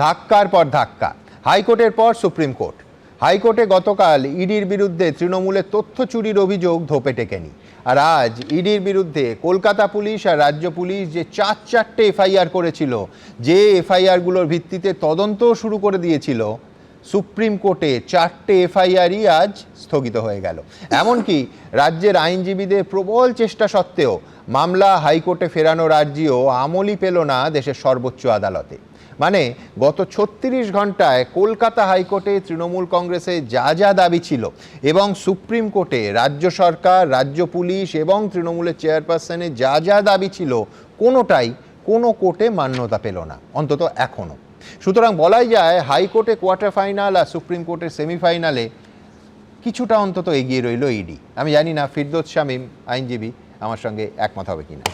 ধাক্কার পর ধাক্কা, হাইকোর্টের পর সুপ্রিম কোর্ট। হাইকোর্টে গতকাল ইডির বিরুদ্ধে তৃণমূলের তথ্য চুরির অভিযোগ ধোপে টেকেনি। আর আজ ইডির বিরুদ্ধে কলকাতা পুলিশ আর রাজ্য পুলিশ যে চারটে এফআইআর করেছিল, যে এফআইআরগুলোর ভিত্তিতে তদন্ত শুরু করে দিয়েছিল, সুপ্রিম কোর্টে চারটে এফআইআরই আজ স্থগিত হয়ে গেল। এমনকি রাজ্যের আইনজীবীদের প্রবল চেষ্টা সত্ত্বেও মামলা হাইকোর্টে ফেরানোর আর্জিও আমলই পেল না দেশের সর্বোচ্চ আদালতে। মানে গত 36 ঘন্টায় কলকাতা হাইকোর্টে তৃণমূল কংগ্রেসের যা যা দাবি ছিল এবং সুপ্রিম কোর্টে রাজ্য সরকার, রাজ্য পুলিশ এবং তৃণমূলের চেয়ারপারসনের যা যা দাবি ছিল, কোনোটাই কোনো কোর্টে মান্যতা পেল না, অন্তত এখনও। সুতরাং বলাই যায় হাইকোর্টে কোয়ার্টার ফাইনাল আর সুপ্রিম কোর্টের সেমিফাইনালে কিছুটা অন্তত এগিয়ে রইল ইডি। আমি জানি না ফিরদৌস শামীম আইনজীবী আমার সঙ্গে একমত হবে কিনা।